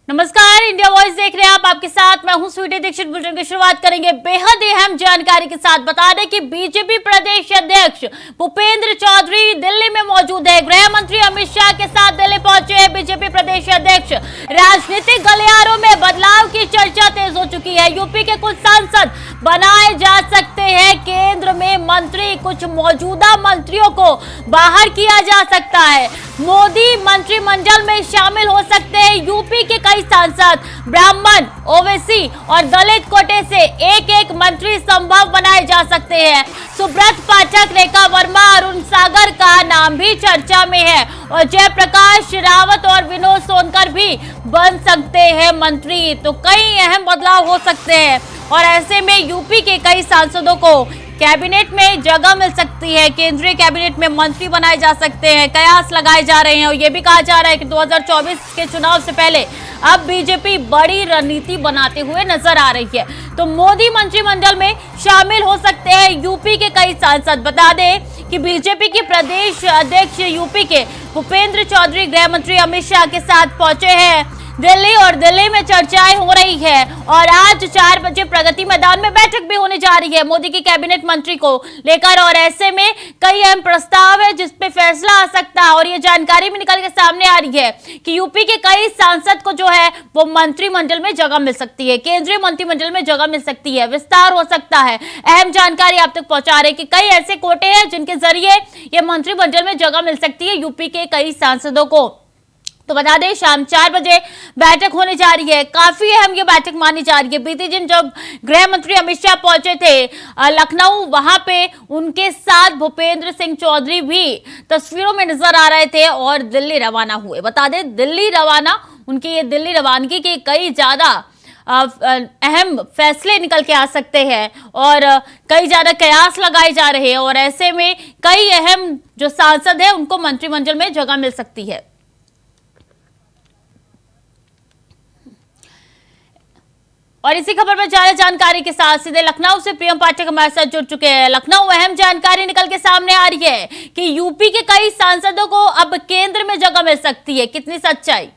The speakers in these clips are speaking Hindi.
नमस्कार, इंडिया वॉइस देख रहे हैं आप। आपके साथ मैं हूं स्वीटी दीक्षित। बुलेटिन की शुरुआत करेंगे बेहद अहम जानकारी के साथ। बता दें कि बीजेपी प्रदेश अध्यक्ष भूपेंद्र चौधरी दिल्ली में मौजूद है। गृह मंत्री अमित शाह के साथ दिल्ली पहुंचे हैं बीजेपी प्रदेश अध्यक्ष। राजनीतिक गलियारों में बदलाव की चर्चा तेज हो चुकी है। यूपी के कुछ सांसद बनाए जा सकते हैं केंद्र में मंत्री, कुछ मौजूदा मंत्रियों को बाहर किया जा सकता है। मोदी मंत्रिमंडल में शामिल हो सकते हैं यूपी के कई सांसद। ब्राह्मण, ओवैसी और दलित कोटे से एक एक मंत्री संभव बनाए जा सकते हैं। सुब्रत पाठक, रेखा वर्मा, अरुण सागर का नाम भी चर्चा में है और जयप्रकाश रावत और विनोद सोनकर भी बन सकते हैं मंत्री। तो कई अहम बदलाव हो सकते हैं और ऐसे में यूपी के कई सांसदों को कैबिनेट में जगह मिल सकती है। केंद्रीय कैबिनेट में मंत्री बनाए जा सकते हैं। कयास लगाए जा रहे हैं और यह भी कहा जा रहा है कि 2024 के चुनाव से पहले अब बीजेपी बड़ी रणनीति बनाते हुए नजर आ रही है। तो मोदी मंत्रिमंडल में शामिल हो सकते हैं यूपी के कई सांसद। बता दें कि बीजेपी के प्रदेश अध्यक्ष यूपी के भूपेंद्र चौधरी गृह मंत्री अमित शाह के साथ पहुंचे हैं दिल्ली और दिल्ली में चर्चाएं हो रही है और आज 4 बजे प्रगति मैदान में बैठक भी होने जा रही है मोदी की कैबिनेट मंत्री को लेकर। और ऐसे में कई अहम प्रस्ताव है जिस पे फैसला आ सकता है और ये जानकारी भी निकल के सामने आ रही है कि यूपी के कई सांसद को जो है वो मंत्रिमंडल में जगह मिल सकती है, केंद्रीय मंत्रिमंडल में जगह मिल सकती है, विस्तार हो सकता है। अहम जानकारी आप तक पहुंचा रहे कि कई ऐसे कोटे हैं जिनके जरिए ये मंत्रिमंडल में जगह मिल सकती है यूपी के कई सांसदों को। तो बता दें शाम 4 बजे बैठक होने जा रही है। काफी अहम ये बैठक मानी जा रही है। बीते दिन जब गृह मंत्री अमित शाह पहुंचे थे लखनऊ, वहां पे उनके साथ भूपेंद्र सिंह चौधरी भी तस्वीरों में नजर आ रहे थे और दिल्ली रवाना हुए। बता दें दिल्ली रवाना, उनकी ये दिल्ली रवानगी के कई ज्यादा अहम फैसले निकल के आ सकते हैं और कई ज्यादा कयास लगाए जा रहे हैं और ऐसे में कई अहम जो सांसद है उनको मंत्रिमंडल में जगह मिल सकती है। और इसी खबर पर ज्यादा जानकारी के साथ सीधे लखनऊ से प्रियम पाठक हमारे साथ जुड़ चुके हैं। लखनऊ, अहम जानकारी निकल के सामने आ रही है कि यूपी के कई सांसदों को अब केंद्र में जगह मिल सकती है, कितनी सच्चाई?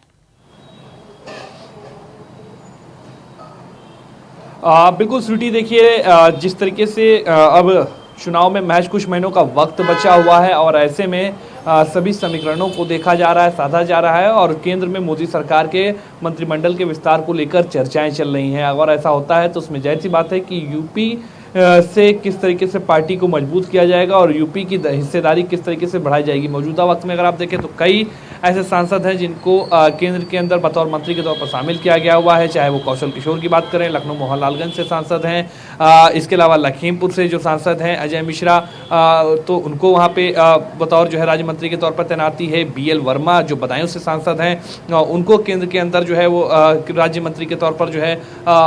बिल्कुल स्वीटी, देखिए जिस तरीके से अब चुनाव में महज कुछ महीनों का वक्त बचा हुआ है और ऐसे में सभी समीकरणों को देखा जा रहा है, साधा जा रहा है और केंद्र में मोदी सरकार के मंत्रिमंडल के विस्तार को लेकर चर्चाएं चल रही हैं। अगर ऐसा होता है तो उसमें जाहिर सी बात है कि यूपी से किस तरीके से पार्टी को मजबूत किया जाएगा और यूपी की हिस्सेदारी किस तरीके से बढ़ाई जाएगी। मौजूदा वक्त में अगर आप देखें तो कई ऐसे सांसद हैं जिनको केंद्र के अंदर बतौर मंत्री के तौर पर शामिल किया गया हुआ है, चाहे वो कौशल किशोर की बात करें, लखनऊ मोहनलालगंज से सांसद हैं, इसके अलावा लखीमपुर से जो सांसद हैं अजय मिश्रा, तो उनको वहाँ पे बतौर जो है राज्य मंत्री के तौर पर तैनाती है। BL वर्मा जो बदायूं से सांसद हैं, उनको केंद्र के अंदर जो है वो राज्य मंत्री के तौर पर जो है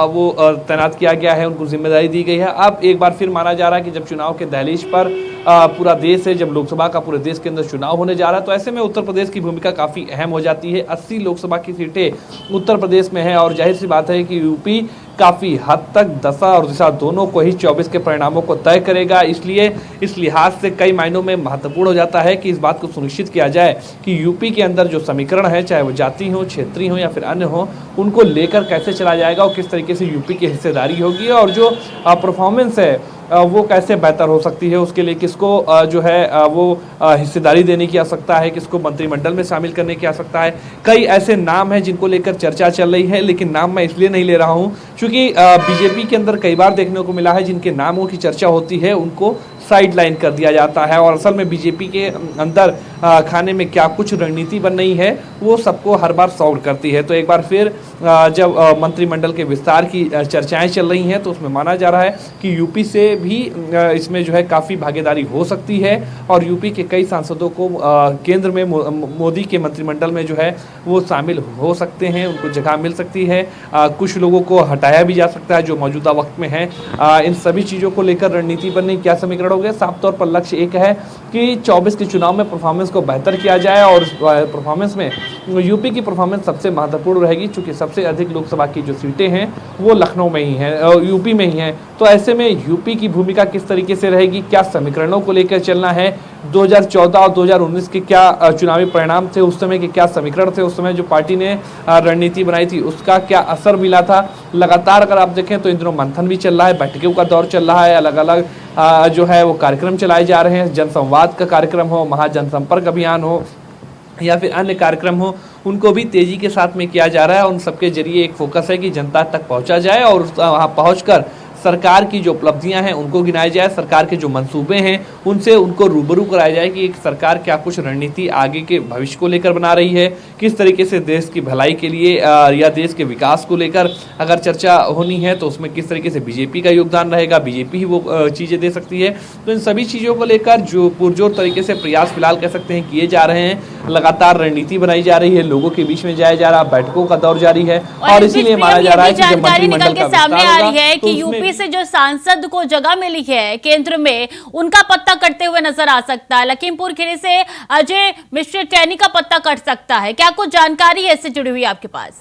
वो तैनात किया गया है, उनको जिम्मेदारी दी गई है। अब एक बार फिर माना जा रहा है कि जब चुनाव के दहलीज पर पूरा देश है, जब लोकसभा का पूरे देश के अंदर चुनाव होने जा रहा है तो ऐसे में उत्तर प्रदेश की भूमिका काफ़ी अहम हो जाती है। 80 लोकसभा की सीटें उत्तर प्रदेश में है और जाहिर सी बात है कि यूपी काफ़ी हद तक दशा और दिशा दोनों को ही 24 के परिणामों को तय करेगा। इसलिए इस लिहाज से कई मायनों में महत्वपूर्ण हो जाता है कि इस बात को सुनिश्चित किया जाए कि यूपी के अंदर जो समीकरण है, चाहे वो जाति हो, क्षेत्रीय हो या फिर अन्य हो, उनको लेकर कैसे चला जाएगा और किस तरीके से यूपी की हिस्सेदारी होगी और जो परफॉर्मेंस है वो कैसे बेहतर हो सकती है, उसके लिए किसको जो है वो हिस्सेदारी देने की आवश्यकता है, किसको मंत्रिमंडल में शामिल करने की आवश्यकता है। कई ऐसे नाम हैं जिनको लेकर चर्चा चल रही है, लेकिन नाम मैं इसलिए नहीं ले रहा हूं क्योंकि बीजेपी के अंदर कई बार देखने को मिला है जिनके नामों की चर्चा होती है उनको साइडलाइन कर दिया जाता है और असल में बीजेपी के अंदर खाने में क्या कुछ रणनीति बन रही है वो सबको हर बार सॉल्व करती है। तो एक बार फिर जब मंत्रिमंडल के विस्तार की चर्चाएं चल रही हैं तो उसमें माना जा रहा है कि यूपी से भी इसमें जो है काफ़ी भागीदारी हो सकती है और यूपी के कई सांसदों को केंद्र में मोदी के मंत्रिमंडल में जो है वो शामिल हो सकते हैं, उनको जगह मिल सकती है। कुछ लोगों को हटाया भी जा सकता है जो मौजूदा वक्त में है। इन सभी चीज़ों को लेकर रणनीति बनने क्या समीकरण हो गया। साफ तौर पर लक्ष्य एक है कि 24 के चुनाव में परफॉर्मेंस को बेहतर किया जाए और परफॉर्मेंस में यूपी की परफॉर्मेंस सबसे महत्वपूर्ण रहेगी क्योंकि सबसे अधिक लोकसभा की जो सीटें हैं वो लखनऊ में ही हैं, यूपी में ही हैं। तो ऐसे में यूपी की भूमिका किस तरीके से रहेगी, क्या समीकरणों को लेकर चलना है, 2014 और 2019 के क्या चुनावी परिणाम थे, उस समय के क्या समीकरण थे, उस समय जो पार्टी ने रणनीति बनाई थी उसका क्या असर मिला था। लगातार अगर आप देखें तो इन दिनों मंथन भी चल रहा है, बैठकों का दौर चल रहा है, अलग अलग जो है वो कार्यक्रम चलाए जा रहे हैं, जनसंवाद का कार्यक्रम हो, महाजनसंपर्क अभियान हो या फिर अन्य कार्यक्रम हो, उनको भी तेजी के साथ में किया जा रहा है। उन सबके जरिए एक फोकस है कि जनता तक पहुंचा जाए और वहां पहुंचकर सरकार की जो उपलब्धियां हैं उनको गिनाया जाए, सरकार के जो मंसूबे हैं उनसे उनको रूबरू कराया जाए कि एक सरकार क्या कुछ रणनीति आगे के भविष्य को लेकर बना रही है, किस तरीके से देश की भलाई के लिए या देश के विकास को लेकर अगर चर्चा होनी है तो उसमें किस तरीके से बीजेपी का योगदान रहेगा, बीजेपी ही वो चीज़ें दे सकती है। तो इन सभी चीज़ों को लेकर जो पुरजोर तरीके से प्रयास फिलहाल कह सकते हैं किए जा रहे हैं। लगातार रणनीति बनाई जा रही है, लोगों के बीच में जाया जा रहा है, बैठकों का दौर जारी है और इसीलिए माना जा रहा है कि जब मंत्रिमंडल का सामने आ रही है कि यूपी से जो सांसद को जगह मिली है केंद्र में, उनका पत्ता कटते हुए नजर आ सकता है। लखीमपुर खीरी से अजय मिश्र टैनी का पत्ता कट सकता है। क्या कुछ जानकारी है इससे जुड़ी हुई आपके पास?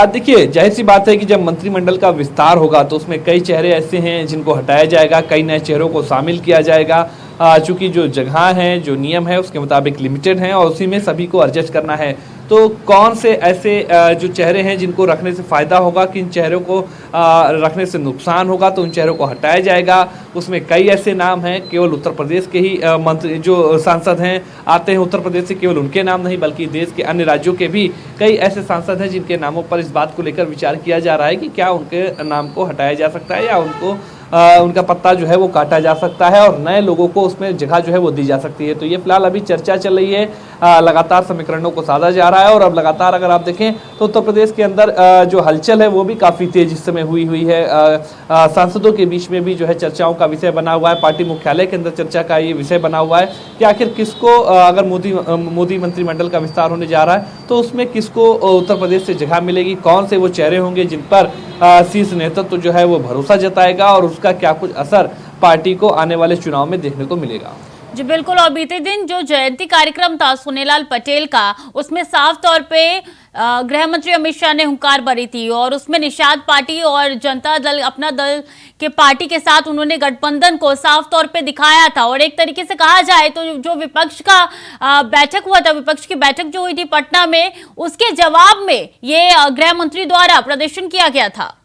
देखिए, जाहिर सी बात है कि जब मंत्रिमंडल का विस्तार होगा तो उसमें कई चेहरे ऐसे हैं जिनको हटाया जाएगा, कई नए चेहरों को शामिल किया जाएगा। चूंकि जो जगह है, जो नियम है उसके मुताबिक लिमिटेड है और उसी में सभी को एडजस्ट करना है। तो कौन से ऐसे जो चेहरे हैं जिनको रखने से फ़ायदा होगा, किन चेहरों को रखने से नुकसान होगा, तो उन चेहरों को हटाया जाएगा। उसमें कई ऐसे नाम हैं, केवल उत्तर प्रदेश के ही मंत्री जो सांसद हैं आते हैं उत्तर प्रदेश से, केवल उनके नाम नहीं बल्कि देश के अन्य राज्यों के भी कई ऐसे सांसद हैं जिनके नामों पर इस बात को लेकर विचार किया जा रहा है कि क्या उनके नाम को हटाया जा सकता है या उनका पत्ता जो है वो काटा जा सकता है और नए लोगों को उसमें जगह जो है वो दी जा सकती है। तो ये फिलहाल अभी चर्चा चल रही है, लगातार समीकरणों को साधा जा रहा है और अब लगातार अगर आप देखें तो उत्तर प्रदेश के अंदर जो हलचल है वो भी काफ़ी तेज इस समय हुई है। सांसदों के बीच में भी जो है चर्चाओं का विषय बना हुआ है, पार्टी मुख्यालय के अंदर चर्चा का ये विषय बना हुआ है कि आखिर किसको अगर मोदी मंत्रिमंडल का विस्तार होने जा रहा है तो उसमें किसको उत्तर प्रदेश से जगह मिलेगी, कौन से वो चेहरे होंगे जिन पर शीर्ष नेतृत्व जो है वो भरोसा जताएगा और उसका क्या कुछ असर पार्टी को आने वाले चुनाव में देखने को मिलेगा। जी बिल्कुल। और बीते दिन जो जयंती कार्यक्रम था सोनेलाल पटेल का, उसमें साफ तौर पे गृह मंत्री अमित शाह ने हुंकार भरी थी और उसमें निषाद पार्टी और जनता दल, अपना दल के पार्टी के साथ उन्होंने गठबंधन को साफ तौर पे दिखाया था। और एक तरीके से कहा जाए तो जो विपक्ष का बैठक हुआ था, विपक्ष की बैठक जो हुई थी पटना में, उसके जवाब में ये गृह मंत्री द्वारा प्रदर्शन किया गया था।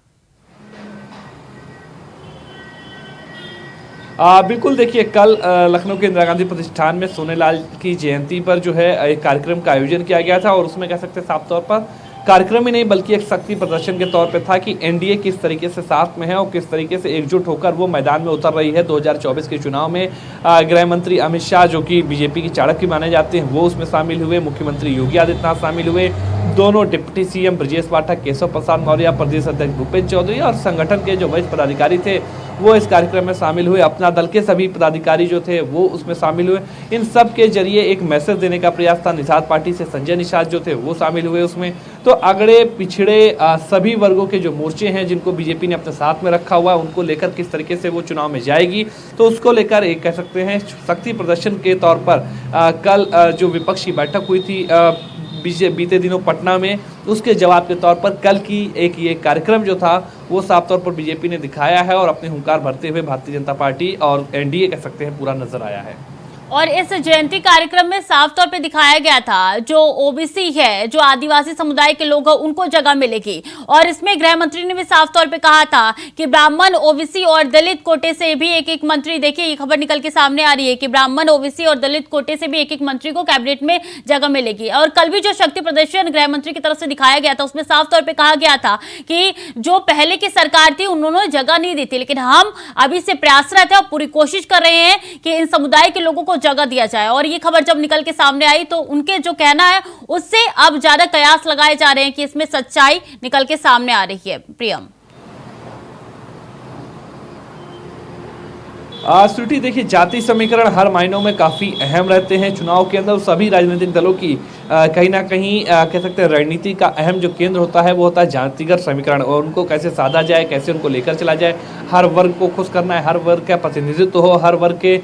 बिल्कुल, देखिए कल लखनऊ के इंदिरा गांधी प्रतिष्ठान में सोनेलाल की जयंती पर जो है एक कार्यक्रम का आयोजन किया गया था और उसमें कह सकते हैं साफ तौर पर कार्यक्रम ही नहीं बल्कि एक शक्ति प्रदर्शन के तौर पे था कि एनडीए किस तरीके से साथ में है और किस तरीके से एकजुट होकर वो मैदान में उतर रही है। 2024 के चुनाव में गृह मंत्री अमित शाह जो कि बीजेपी की चाणक्य माने जाते हैं वो उसमें शामिल हुए, मुख्यमंत्री योगी आदित्यनाथ शामिल हुए, दोनों डिप्टी सीएम ब्रजेश पाठक, केशव प्रसाद मौर्य, प्रदेश अध्यक्ष भूपेंद्र चौधरी और संगठन के जो वरिष्ठ पदाधिकारी थे वो इस कार्यक्रम में शामिल हुए। अपना दल के सभी पदाधिकारी जो थे वो उसमें शामिल हुए। इन सब के जरिए एक मैसेज देने का प्रयास था। निषाद पार्टी से संजय निषाद जो थे वो शामिल हुए उसमें। तो अगड़े पिछड़े सभी वर्गों के जो मोर्चे हैं जिनको बीजेपी ने अपने साथ में रखा हुआ है उनको लेकर किस तरीके से वो चुनाव में जाएगी, तो उसको लेकर एक कह सकते हैं शक्ति प्रदर्शन के तौर पर कल जो विपक्ष की बैठक हुई थी बीते दिनों पटना में, उसके जवाब के तौर पर कल की एक ये कार्यक्रम जो था वो साफ तौर पर बीजेपी ने दिखाया है और अपने हुंकार भरते हुए भारतीय जनता पार्टी और एनडीए कह सकते हैं पूरा नजर आया है। और इस जयंती कार्यक्रम में साफ तौर पे दिखाया गया था जो ओबीसी है, जो आदिवासी समुदाय के लोग हैं, उनको जगह मिलेगी। और इसमें गृह मंत्री ने भी साफ तौर पे कहा था कि ब्राह्मण, ओबीसी और दलित कोटे से भी एक एक मंत्री, देखिए ये खबर निकल के सामने आ रही है कि ब्राह्मण, ओबीसी और दलित कोटे से भी एक एक मंत्री को कैबिनेट में जगह मिलेगी। और कल भी जो शक्ति प्रदर्शन गृह मंत्री की तरफ से दिखाया गया था उसमें साफ तौर पर कहा गया था कि जो पहले की सरकार थी उन्होंने जगह नहीं दी थी, लेकिन हम अभी से प्रयासरत है और पूरी कोशिश कर रहे हैं कि इन समुदाय के लोगों को जगह दिया जाए। और ये खबर जब निकल के सामने आई तो उनके जो कहना है उससे अब ज्यादा कयास लगाए जा रहे हैं कि इसमें सच्चाई निकल के सामने आ रही है। प्रियम, श्रुति, देखिए जाति समीकरण हर मायनों में काफ़ी अहम रहते हैं चुनाव के अंदर। सभी राजनीतिक दलों की कहीं ना कहीं कह सकते हैं रणनीति का अहम जो केंद्र होता है वो होता है जातिगत समीकरण और उनको कैसे साधा जाए, कैसे उनको लेकर चला जाए। हर वर्ग को खुश करना है, हर वर्ग का प्रतिनिधित्व हो, हर वर्ग के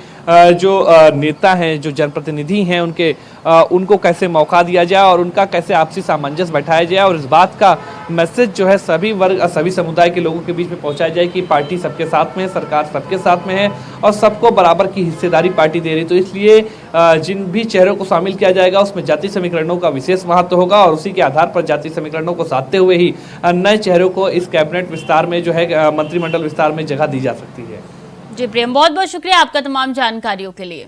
जो नेता हैं, जो जनप्रतिनिधि हैं, उनके उनको कैसे मौका दिया जाए और उनका कैसे आपसी सामंजस्य बैठाया जाए और इस बात का मैसेज जो है सभी वर्ग सभी समुदाय के लोगों के बीच में पहुंचाया जाए कि पार्टी सबके साथ में है, सरकार सबके साथ में है और सबको बराबर की हिस्सेदारी पार्टी दे रही। तो इसलिए जिन भी चेहरों को शामिल किया जाएगा उसमें जाति समीकरणों का विशेष महत्व होगा और उसी के आधार पर जाति समीकरणों को साधते हुए ही नए चेहरों को इस कैबिनेट विस्तार में जो है मंत्रिमंडल विस्तार में जगह दी जा सकती है। जी प्रेम, बहुत बहुत शुक्रिया आपका तमाम जानकारियों के लिए।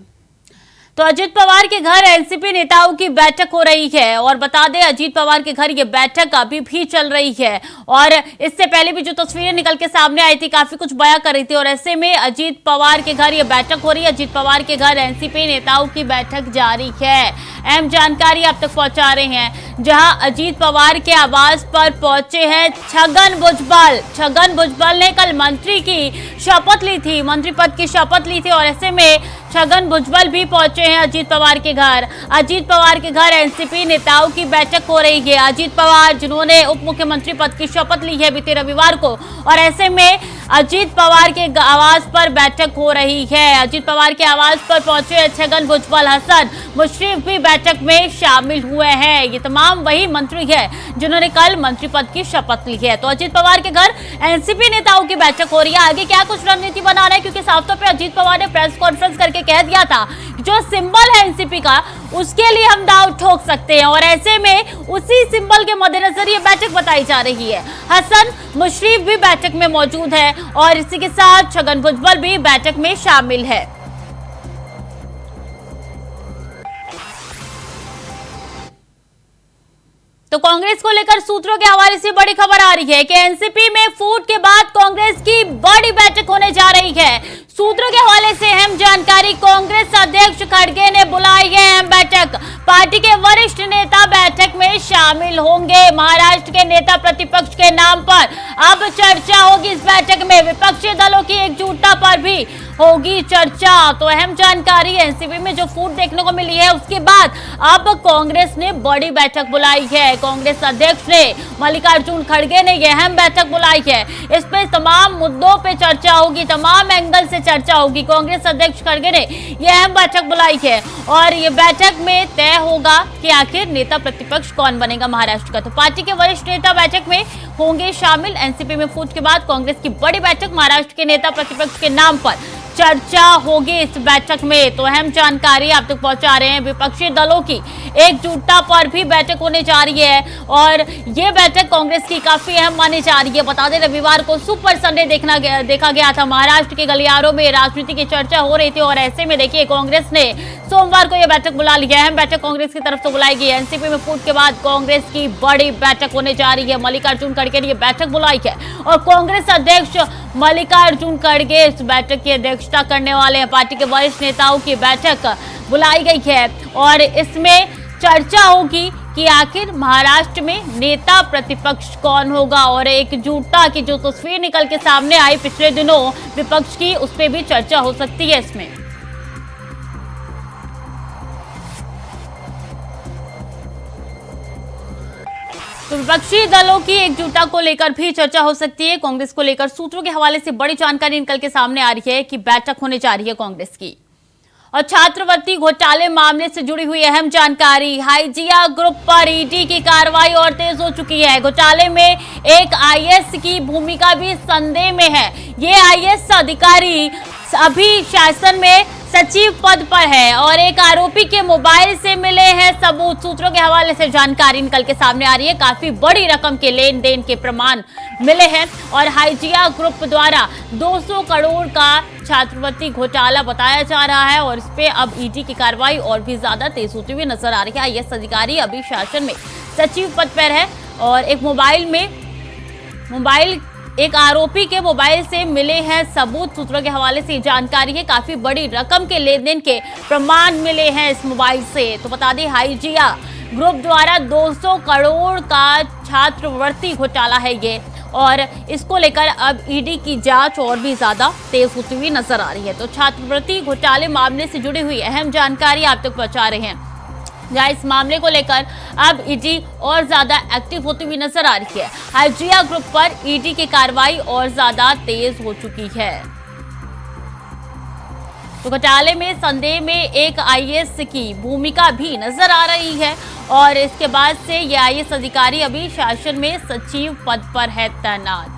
तो अजीत पवार के घर एनसीपी नेताओं की बैठक हो रही है और बता दें अजीत पवार के घर ये बैठक अभी भी चल रही है और इससे पहले भी जो तस्वीरें निकल के सामने आई थी काफी कुछ बयां कर रही थी और ऐसे में अजीत पवार के घर ये बैठक हो रही है। अजीत पवार के घर एनसीपी नेताओं की बैठक जारी है। अहम जानकारी आप तक पहुंचा रहे हैं जहां अजीत पवार के आवास पर पहुंचे हैं छगन भुजबल। छगन भुजबल ने कल मंत्री की शपथ ली थी, मंत्री पद की शपथ ली थी और ऐसे में छगन भुजबल भी पहुंचे हैं अजीत पवार के घर। अजीत पवार के घर एनसीपी नेताओं की बैठक हो रही है। अजीत पवार जिन्होंने उप मुख्यमंत्री पद की शपथ ली है बीते रविवार को और ऐसे में अजीत पवार के आवास पर बैठक हो रही है। अजीत पवार के आवास पर पहुंचे छगन भुजबल, हसन मुशर्रफ भी बैठक में शामिल हुए हैं। ये तमाम वही मंत्री है जिन्होंने कल मंत्री पद की शपथ ली है। तो अजीत पवार के घर एनसीपी नेताओं की बैठक हो रही है। आगे क्या कुछ रणनीति बना रहे हैं क्योंकि साफ तौर पर अजीत पवार ने प्रेस कॉन्फ्रेंस करके कह दिया था जो सिंबल है एनसीपी का उसके लिए हम दाव ठोक सकते हैं और ऐसे में उसी सिंबल के मद्देनजर ये बैठक बताई जा रही है। हसन मुशर्रफ भी बैठक में मौजूद है और इसी के साथ छगन भुजबल भी बैठक में शामिल है। तो कांग्रेस को लेकर सूत्रों के हवाले से बड़ी खबर आ रही है कि एनसीपी में फूट के बाद कांग्रेस की बड़ी बैठक होने जा रही है। सूत्रों के हवाले से अहम जानकारी, कांग्रेस अध्यक्ष खड़गे ने बुलाई है अहम बैठक। पार्टी के वरिष्ठ नेता बैठक में शामिल होंगे। महाराष्ट्र के नेता प्रतिपक्ष के नाम पर अब चर्चा होगी इस बैठक में। विपक्षी दलों की एकजुटता पर भी होगी चर्चा। तो अहम जानकारी, एनसीपी में जो फूट देखने को मिली है उसके बाद अब कांग्रेस ने बड़ी बैठक बुलाई है। कांग्रेस अध्यक्ष ने मल्लिकार्जुन खड़गे ने यह अहम बैठक बुलाई है। इस पे तमाम मुद्दों पे चर्चा होगी, तमाम एंगल से चर्चा होगी। कांग्रेस अध्यक्ष खड़गे ने यह अहम बैठक बुलाई है और ये बैठक में तय होगा कि आखिर नेता प्रतिपक्ष कौन बनेगा महाराष्ट्र का। तो पार्टी के वरिष्ठ नेता बैठक में होंगे शामिल। एनसीपी में फूट के बाद कांग्रेस की बड़ी बैठक, महाराष्ट्र के नेता प्रतिपक्ष के नाम पर चर्चा होगी इस बैठक में। तो अहम जानकारी आप तक पहुंचा रहे हैं। विपक्षी दलों की एकजुटता पर भी बैठक होने जा रही है और ये बैठक कांग्रेस की काफी अहम मानी जा रही है। बता दें रविवार को सुपर संडे देखा गया था। महाराष्ट्र के गलियारों में राजनीति की चर्चा हो रही थी और ऐसे में देखिए कांग्रेस ने सोमवार को यह बैठक बुला ली है। अहम बैठक कांग्रेस की तरफ से बुलाई गई है। एनसीपी में फूट के बाद कांग्रेस की बड़ी बैठक होने जा रही है। मल्लिकार्जुन खड़गे ने यह बैठक बुलाई है और कांग्रेस अध्यक्ष मल्लिकार्जुन खड़गे इस बैठक की अध्यक्षता करने वाले हैं। पार्टी के वरिष्ठ नेताओं की बैठक बुलाई गई है और इसमें चर्चा होगी कि आखिर महाराष्ट्र में नेता प्रतिपक्ष कौन होगा और एकजुटता की जो तस्वीर निकल के सामने आई पिछले दिनों विपक्ष की, उस पर भी चर्चा हो सकती है इसमें। तो विपक्षी दलों की एकजुटता को लेकर भी चर्चा हो सकती है। कांग्रेस को लेकर सूत्रों के हवाले से बड़ी जानकारी निकल के सामने आ रही है कि बैठक होने जा रही है कांग्रेस की। और छात्रवृत्ति घोटाले मामले से जुड़ी हुई अहम जानकारी, हाइजिया ग्रुप पर ईडी की कार्रवाई और तेज हो चुकी है। घोटाले में एक आईएएस की भूमिका भी संदेह में है। ये आईएएस अधिकारी अभी शासन में सचिव पद पर है और एक आरोपी के मोबाइल से मिले हैं सबूत। सूत्रों के हवाले से जानकारी निकल के सामने आ रही है। काफी बड़ी रकम के लेन देन के प्रमाण मिले हैं और हाइजिया ग्रुप द्वारा 200 करोड़ का छात्रवृत्ति घोटाला बताया जा रहा है और इस पे अब ईडी की कार्रवाई और भी ज्यादा तेज होती हुई नजर आ रही है। आईएएस अधिकारी अभी शासन में सचिव पद पर है और एक आरोपी के मोबाइल से मिले हैं सबूत। सूत्रों के हवाले से जानकारी है। काफी बड़ी रकम के लेन देन के प्रमाण मिले हैं इस मोबाइल से। तो बता दें हाइजिया ग्रुप द्वारा 200 करोड़ का छात्रवृत्ति घोटाला है ये और इसको लेकर अब ईडी की जांच और भी ज्यादा तेज होती हुई नजर आ रही है। तो छात्रवृत्ति घोटाले मामले से जुड़ी हुई अहम जानकारी आप तक पहुंचा रहे हैं जहां इस मामले को लेकर अब ईडी और ज्यादा एक्टिव होती हुई नजर आ रही है। हाइजिया ग्रुप पर ईडी की कार्रवाई और ज्यादा तेज हो चुकी है। तो घोटाले में संदेह में एक आईएएस की भूमिका भी नजर आ रही है और इसके बाद से ये आईएएस अधिकारी अभी शासन में सचिव पद पर है तैनात।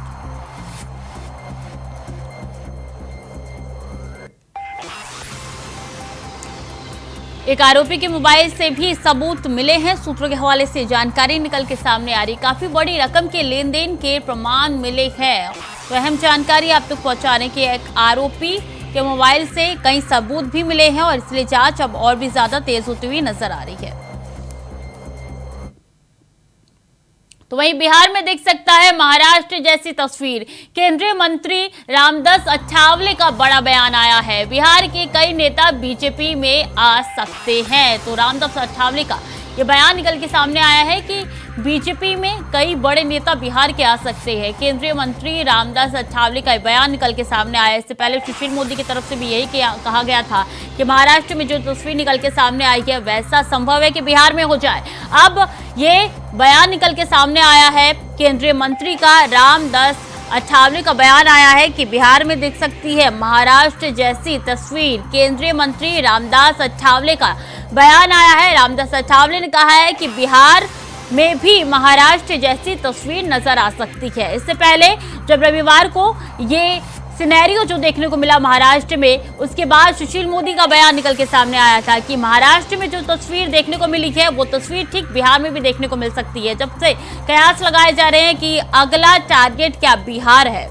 एक आरोपी के मोबाइल से भी सबूत मिले हैं। सूत्रों के हवाले से जानकारी निकल के सामने आ रही, काफी बड़ी रकम के लेन देन के प्रमाण मिले हैं। तो अहम जानकारी आप तक पहुंचाने के एक आरोपी के मोबाइल से कई सबूत भी मिले हैं और इसलिए जांच अब और भी ज्यादा तेज होती हुई नजर आ रही है। तो वहीं बिहार में दिख सकता है महाराष्ट्र जैसी तस्वीर। केंद्रीय मंत्री रामदास अठावले का बड़ा बयान आया है। बिहार के कई नेता बीजेपी में आ सकते हैं। तो रामदास अठावले का ये बयान निकल के सामने आया है कि बीजेपी में कई बड़े नेता बिहार के आ सकते हैं। केंद्रीय मंत्री रामदास अठावले का बयान निकल के सामने आया। इससे पहले सुशील मोदी की तरफ से भी यही कहा गया था कि महाराष्ट्र में जो तस्वीर निकल के सामने आई है वैसा संभव है कि बिहार में हो जाए। अब ये बयान निकल के सामने आया है केंद्रीय मंत्री का, रामदास अठावले का बयान आया है कि बिहार में दिख सकती है महाराष्ट्र जैसी तस्वीर। केंद्रीय मंत्री रामदास अठावले का बयान आया है। रामदास अठावले ने कहा है कि बिहार में भी महाराष्ट्र जैसी तस्वीर नजर आ सकती है। इससे पहले जब रविवार को ये सिनेरियो जो देखने को मिला महाराष्ट्र में, उसके बाद सुशील मोदी का बयान निकल के सामने आया था कि महाराष्ट्र में जो तस्वीर देखने को मिली है वो तस्वीर ठीक बिहार में भी देखने को मिल सकती है। जब से कयास लगाए जा रहे हैं कि अगला टारगेट क्या बिहार है।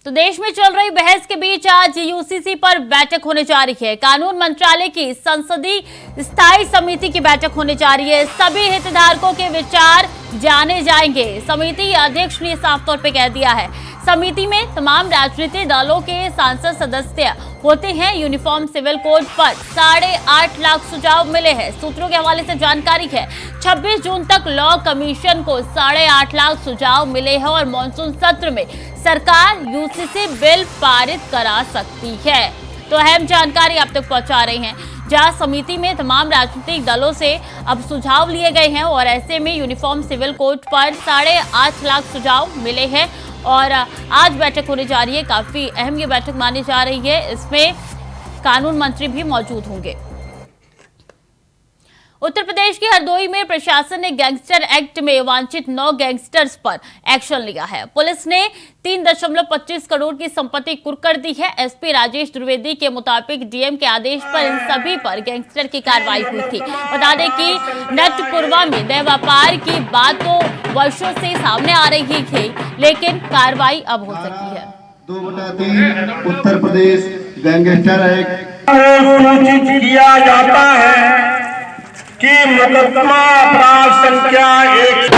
तो देश में चल रही बहस के बीच आज यूसीसी पर बैठक होने जा रही है। कानून मंत्रालय की संसदीय स्थायी समिति की बैठक होने जा रही है। सभी हितधारकों के विचार जाने जाएंगे। समिति अध्यक्ष ने साफ तौर पे कह दिया है। समिति में तमाम राजनीतिक दलों के सांसद सदस्य होते हैं। यूनिफॉर्म सिविल कोड पर 8.5 लाख सुझाव मिले हैं। सूत्रों के हवाले से जानकारी है 26 जून तक लॉ कमीशन को 8.5 लाख सुझाव मिले हैं और मॉनसून सत्र में सरकार यूसीसी बिल पारित करा सकती है। तो अहम जानकारी आप तक पहुंचा रहे हैं, जहां समिति में तमाम राजनीतिक दलों से अब सुझाव लिए गए हैं और ऐसे में यूनिफॉर्म सिविल कोड पर 8.5 लाख सुझाव मिले हैं और आज बैठक होने जा रही है। काफी अहम ये बैठक मानी जा रही है। इसमें कानून मंत्री भी मौजूद होंगे। उत्तर प्रदेश के हरदोई में प्रशासन ने गैंगस्टर एक्ट में वांछित 9 गैंगस्टर्स पर एक्शन लिया है। पुलिस ने 3.25 करोड़ की संपत्ति कुर्क कर दी है। एसपी राजेश द्विवेदी के मुताबिक डीएम के आदेश पर इन सभी पर गैंगस्टर की कार्रवाई हुई थी। बता दें कि नटपुरवा में देह व्यापार की बात तो वर्षों से सामने आ रही थी, लेकिन कार्रवाई अब हो सकी है। 2/3 उत्तर प्रदेश गैंगस्टर एक्ट सूचित किया जाता है कि मुकदमा अपराध संख्या 1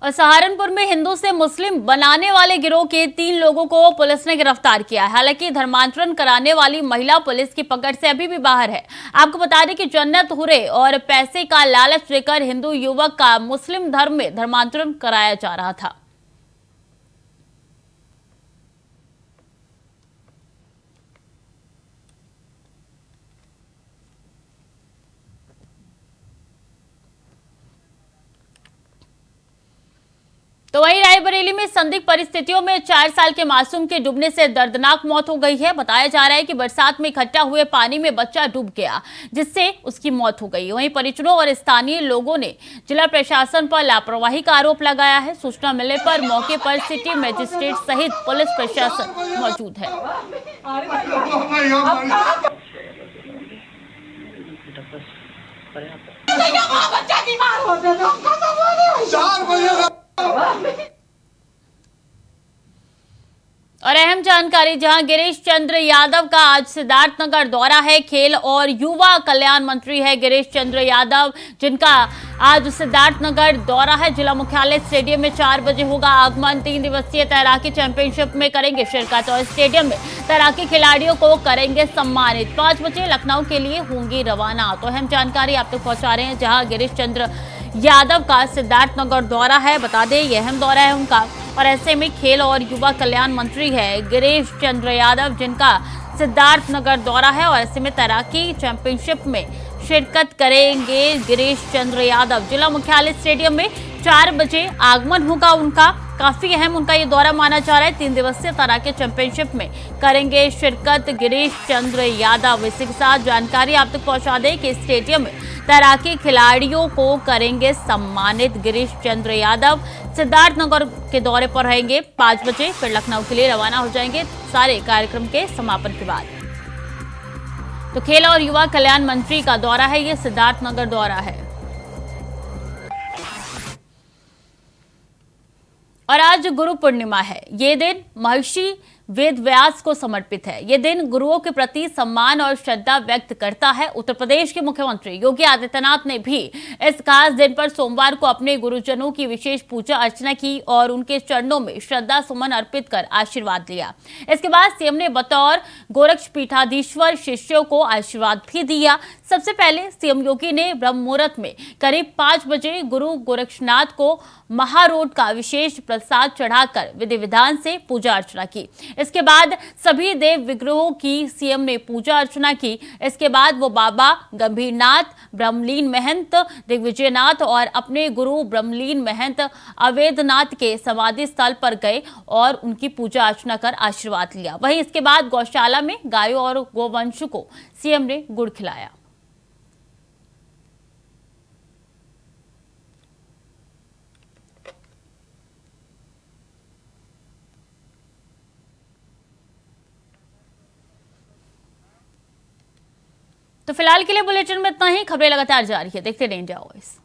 और सहारनपुर में हिंदू से मुस्लिम बनाने वाले गिरोह के 3 लोगों को पुलिस ने गिरफ्तार किया है। हालांकि धर्मांतरण कराने वाली महिला पुलिस की पकड़ से अभी भी बाहर है। आपको बता दें कि जन्नत हुरे और पैसे का लालच देकर हिंदू युवक का मुस्लिम धर्म में धर्मांतरण कराया जा रहा था। तो वहीं रायबरेली में संदिग्ध परिस्थितियों में 4 साल के मासूम के डूबने से दर्दनाक मौत हो गई है। बताया जा रहा है कि बरसात में इकट्ठा हुए पानी में बच्चा डूब गया, जिससे उसकी मौत हो गई। वहीं परिजनों और स्थानीय लोगों ने जिला प्रशासन पर लापरवाही का आरोप लगाया है। सूचना मिलने पर मौके पर सिटी मजिस्ट्रेट सहित पुलिस प्रशासन मौजूद है। और अहम जानकारी, जहां गिरीश चंद्र यादव का आज सिद्धार्थनगर दौरा है। खेल और युवा कल्याण मंत्री है गिरीश चंद्र यादव, जिनका आज सिद्धार्थनगर दौरा है। जिला मुख्यालय स्टेडियम में 4 बजे होगा आगमन। 3 दिवसीय तैराकी चैंपियनशिप में करेंगे शिरकत और स्टेडियम में तैराकी खिलाड़ियों को करेंगे सम्मानित। 5 बजे लखनऊ के लिए होंगी रवाना। तो अहम जानकारी आप तक पहुंचा रहे हैं, जहां गिरीश चंद्र यादव का सिद्धार्थनगर दौरा है। बता दें ये अहम दौरा है उनका और ऐसे में खेल और युवा कल्याण मंत्री है गिरीश चंद्र यादव, जिनका सिद्धार्थनगर दौरा है और ऐसे में तैराकी चैंपियनशिप में शिरकत करेंगे गिरीश चंद्र यादव। जिला मुख्यालय स्टेडियम में 4 बजे आगमन होगा उनका। काफी अहम उनका ये दौरा माना जा रहा है। 3 दिवसीय तैराकी चैंपियनशिप में करेंगे शिरकत गिरीश चंद्र यादव। इसी के साथ जानकारी आप तक पहुंचा दें कि स्टेडियम में तैराकी खिलाड़ियों को करेंगे सम्मानित गिरीश चंद्र यादव। सिद्धार्थनगर के दौरे पर रहेंगे 5 बजे, फिर लखनऊ के लिए रवाना हो जाएंगे सारे कार्यक्रम के समापन के बाद। तो खेल और युवा कल्याण मंत्री का दौरा है, ये सिद्धार्थनगर दौरा है। और आज गुरु पूर्णिमा है। ये दिन महर्षि वेद व्यास को समर्पित है। ये दिन गुरुओं के प्रति सम्मान और श्रद्धा व्यक्त करता है। उत्तर प्रदेश के मुख्यमंत्री योगी आदित्यनाथ ने भी इस खास दिन पर सोमवार को अपने गुरुजनों की विशेष पूजा अर्चना की और उनके चरणों में श्रद्धा सुमन अर्पित कर आशीर्वाद लिया। इसके बाद सीएम ने बतौर गोरक्ष पीठाधीश्वर शिष्यों को आशीर्वाद भी दिया। सबसे पहले सीएम योगी ने ब्रह्म मुहूर्त में करीब 5 बजे गुरु गोरक्षनाथ को महारोड का विशेष प्रसाद चढ़ाकर विधि विधान से पूजा अर्चना की। इसके बाद सभी देव विग्रहों की सीएम ने पूजा अर्चना की। इसके बाद वो बाबा गंभीरनाथ, ब्रह्मलीन महंत दिग्विजयनाथ और अपने गुरु ब्रह्मलीन महंत अवेदनाथ के समाधि स्थल पर गए और उनकी पूजा अर्चना कर आशीर्वाद लिया। वहीं इसके बाद गौशाला में गायों और गोवंश को सीएम ने गुड़ खिलाया। तो फिलहाल के लिए बुलेटिन में इतना ही। खबरें लगातार जारी है, देखते रहिए इंडिया वॉइस।